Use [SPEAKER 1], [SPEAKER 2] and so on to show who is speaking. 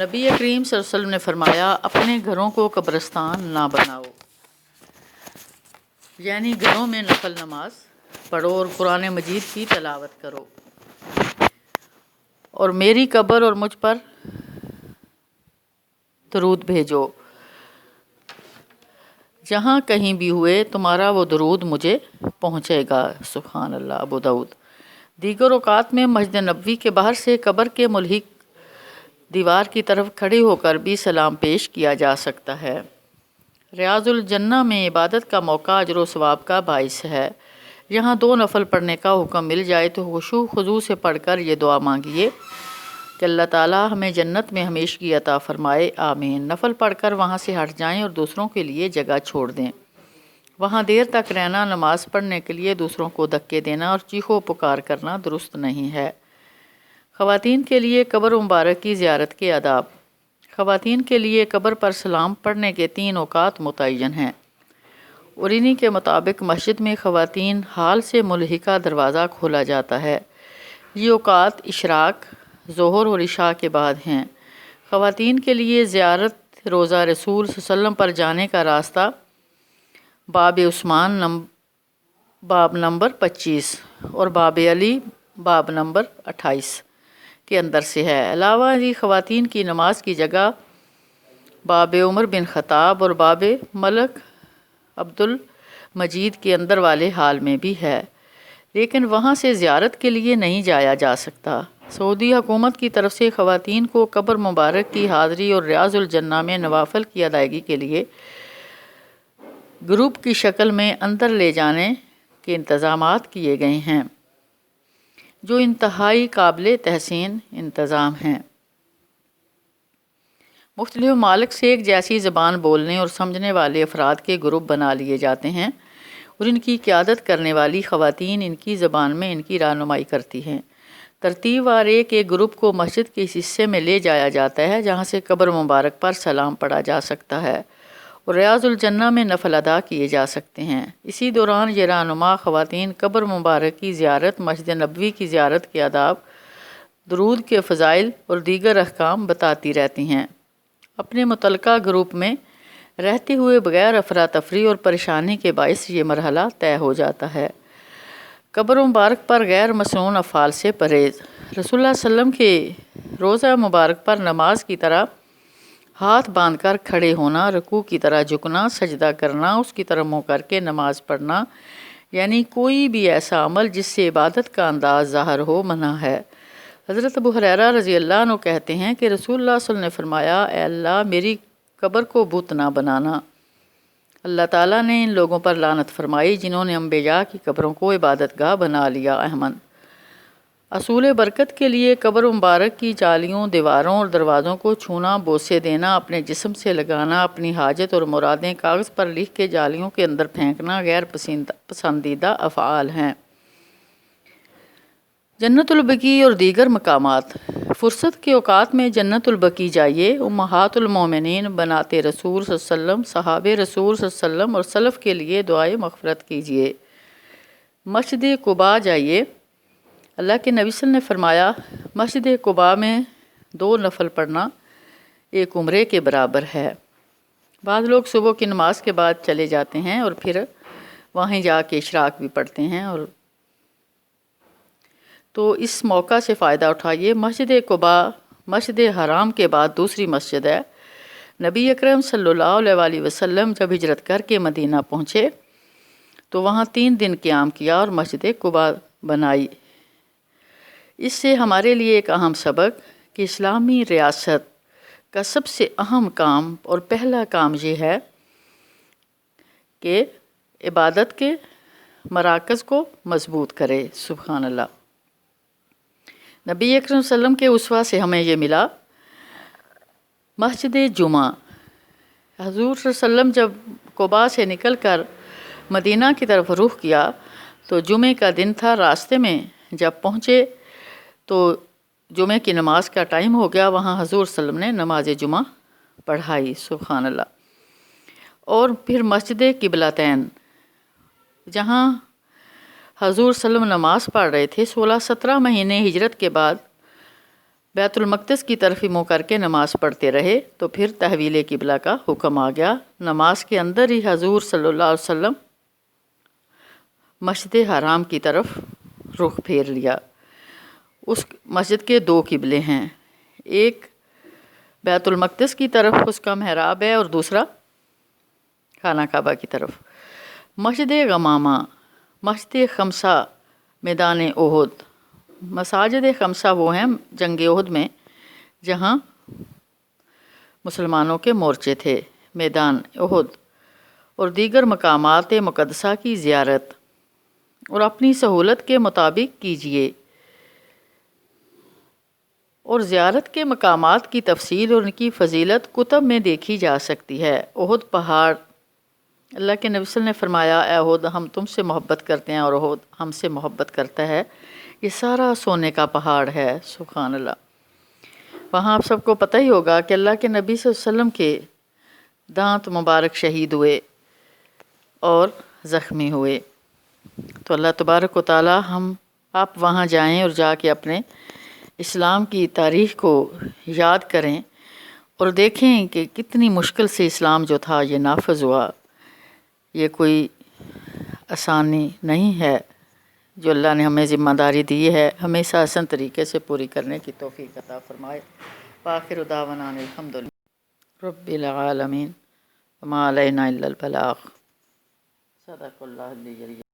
[SPEAKER 1] نبی کریم صلی اللہ علیہ وسلم نے فرمایا اپنے گھروں کو قبرستان نہ بناؤ، یعنی گھروں میں نفل نماز پڑھو اور قرآن مجید کی تلاوت کرو، اور میری قبر اور مجھ پر درود بھیجو، جہاں کہیں بھی ہوئے تمہارا وہ درود مجھے پہنچے گا۔ سبحان اللہ۔ ابو داؤد۔ دیگر اوقات میں مسجد نبوی کے باہر سے قبر کے ملحق دیوار کی طرف کھڑے ہو کر بھی سلام پیش کیا جا سکتا ہے۔ ریاض الجنہ میں عبادت کا موقع اجر و ثواب کا باعث ہے۔ یہاں 2 نفل پڑھنے کا حکم مل جائے تو خشوع خضوع سے پڑھ کر یہ دعا مانگیے کہ اللہ تعالیٰ ہمیں جنت میں ہمیشگی عطا فرمائے، آمین۔ نفل پڑھ کر وہاں سے ہٹ جائیں اور دوسروں کے لیے جگہ چھوڑ دیں۔ وہاں دیر تک رہنا، نماز پڑھنے کے لیے دوسروں کو دھکے دینا اور چیخو پکار کرنا درست نہیں ہے۔ خواتین کے لیے قبر مبارک کی زیارت کے آداب۔ خواتین کے لیے قبر پر سلام پڑھنے کے 3 اوقات متعین ہیں، اور انہی کے مطابق مسجد میں خواتین حال سے ملحقہ دروازہ کھولا جاتا ہے۔ یہ اوقات اشراق، ظہر اور عشاء کے بعد ہیں۔ خواتین کے لیے زیارت روضہ رسول صلی اللہ علیہ وسلم پر جانے کا راستہ باب عثمان باب نمبر 25 اور باب علی باب نمبر 28 کے اندر سے ہے۔ علاوہ خواتین کی نماز کی جگہ باب عمر بن خطاب اور باب ملک عبد المجید کے اندر والے حال میں بھی ہے، لیکن وہاں سے زیارت کے لیے نہیں جایا جا سکتا۔ سعودی حکومت کی طرف سے خواتین کو قبر مبارک کی حاضری اور ریاض الجنہ میں نوافل کی ادائیگی کے لیے گروپ کی شکل میں اندر لے جانے کے انتظامات کیے گئے ہیں، جو انتہائی قابل تحسین انتظام ہیں۔ مختلف ممالک سے ایک جیسی زبان بولنے اور سمجھنے والے افراد کے گروپ بنا لیے جاتے ہیں، اور ان کی قیادت کرنے والی خواتین ان کی زبان میں ان کی رہنمائی کرتی ہیں۔ ترتیب وار ایک گروپ کو مسجد کے اس حصے میں لے جایا جاتا ہے جہاں سے قبر مبارک پر سلام پڑھا جا سکتا ہے اور ریاض الجنہ میں نفل ادا کیے جا سکتے ہیں۔ اسی دوران یہ رہنما خواتین قبر مبارک کی زیارت، مسجد نبوی کی زیارت کے آداب، درود کے فضائل اور دیگر احکام بتاتی رہتی ہیں۔ اپنے متعلقہ گروپ میں رہتے ہوئے بغیر افراتفری اور پریشانی کے باعث یہ مرحلہ طے ہو جاتا ہے۔ قبر مبارک پر غیر مسنون افعال سے پرہیز۔ رسول اللہ صلی اللہ علیہ وسلم کے روضہ مبارک پر نماز کی طرح ہاتھ باندھ کر کھڑے ہونا، رکوع کی طرح جھکنا، سجدہ کرنا، اس کی طرح منہ کر کے نماز پڑھنا، یعنی کوئی بھی ایسا عمل جس سے عبادت کا انداز ظاہر ہو، منع ہے۔ حضرت ابو ہریرہ رضی اللہ عنہ کہتے ہیں کہ رسول اللہ صلی اللہ علیہ وسلم نے فرمایا، اے اللہ میری قبر کو بت نہ بنانا۔ اللہ تعالیٰ نے ان لوگوں پر لعنت فرمائی جنہوں نے انبیاء کی قبروں کو عبادت گاہ بنا لیا۔ احمد۔ اصول برکت کے لیے قبر مبارک کی جالیوں، دیواروں اور دروازوں کو چھونا، بوسے دینا، اپنے جسم سے لگانا، اپنی حاجت اور مرادیں کاغذ پر لکھ کے جالیوں کے اندر پھینکنا غیر پسندیدہ افعال ہیں۔ جنت البقیع اور دیگر مقامات۔ فرصت کے اوقات میں جنت البقیع جائیے۔ امہات المومنین، بنات رسول صلی اللہ علیہ وسلم، صحابہ رسول صلی اللہ علیہ وسلم اور سلف کے لیے دعائے مغفرت کیجیے۔ مسجد قباء جائیے۔ اللہ کے نبی صلی اللہ علیہ وسلم نے فرمایا، مسجد قباء میں 2 نفل پڑھنا ایک عمرے کے برابر ہے۔ بعض لوگ صبح کی نماز کے بعد چلے جاتے ہیں اور پھر وہیں جا کے اشراق بھی پڑھتے ہیں، اور تو اس موقع سے فائدہ اٹھائیے۔ مسجد قباء مسجد حرام کے بعد دوسری مسجد ہے۔ نبی اکرم صلی اللہ علیہ وسلم جب ہجرت کر کے مدینہ پہنچے تو وہاں 3 دن قیام کیا اور مسجد قباء بنائی۔ اس سے ہمارے لیے ایک اہم سبق کہ اسلامی ریاست کا سب سے اہم کام اور پہلا کام یہ ہے کہ عبادت کے مراکز کو مضبوط کرے۔ سبحان اللہ۔ نبی اکرم صلی اللہ علیہ وسلم کے اسوہ سے ہمیں یہ ملا۔ مسجد جمعہ، حضور صلی اللہ علیہ وسلم جب قباء سے نکل کر مدینہ کی طرف رخ کیا تو جمعے کا دن تھا۔ راستے میں جب پہنچے تو جمعے کی نماز کا ٹائم ہو گیا۔ وہاں حضور صلی اللہ علیہ وسلم نے نماز جمعہ پڑھائی۔ سبحان اللہ۔ اور پھر مسجد قبلتین، جہاں حضور صلی اللہ علیہ وسلم نماز پڑھ رہے تھے، 16-17 مہینے ہجرت کے بعد بیت المقدس کی طرف ہی منہ کر کے نماز پڑھتے رہے تو پھر تحویل قبلہ کا حکم آ گیا۔ نماز کے اندر ہی حضور صلی اللہ علیہ وسلم مسجد حرام کی طرف رخ پھیر لیا۔ اس مسجد کے دو قبلے ہیں، ایک بیت المقدس کی طرف اس کا محراب ہے اور دوسرا خانہ کعبہ کی طرف۔ مسجد غمامہ، مسجد خمسہ، میدان احد۔ مساجد خمسہ وہ ہیں جنگ احد میں جہاں مسلمانوں کے مورچے تھے، میدان احد اور دیگر مقامات مقدسہ کی زیارت اور اپنی سہولت کے مطابق کیجیے۔ اور زیارت کے مقامات کی تفصیل اور ان کی فضیلت کتب میں دیکھی جا سکتی ہے۔ احد پہاڑ، اللہ کے نبی صلی اللہ علیہ وسلم نے فرمایا اے احد ہم تم سے محبت کرتے ہیں اور احد ہم سے محبت کرتا ہے، یہ سارا سونے کا پہاڑ ہے۔ سبحان اللہ۔ وہاں آپ سب کو پتہ ہی ہوگا کہ اللہ کے نبی صلی اللہ علیہ وسلم کے دانت مبارک شہید ہوئے اور زخمی ہوئے، تو اللہ تبارک و تعالی آپ وہاں جائیں اور جا کے اپنے اسلام کی تاریخ کو یاد کریں اور دیکھیں کہ کتنی مشکل سے اسلام جو تھا یہ نافذ ہوا۔ یہ کوئی آسانی نہیں ہے جو اللہ نے ہمیں ذمہ داری دی ہے، ہمیشہ آسان طریقے سے پوری کرنے کی توفیق عطا فرمائے۔ وآخر دعوانا ان الحمدللہ رب العالمین وما علینا الا البلاغ۔ صدق اللہ العلی۔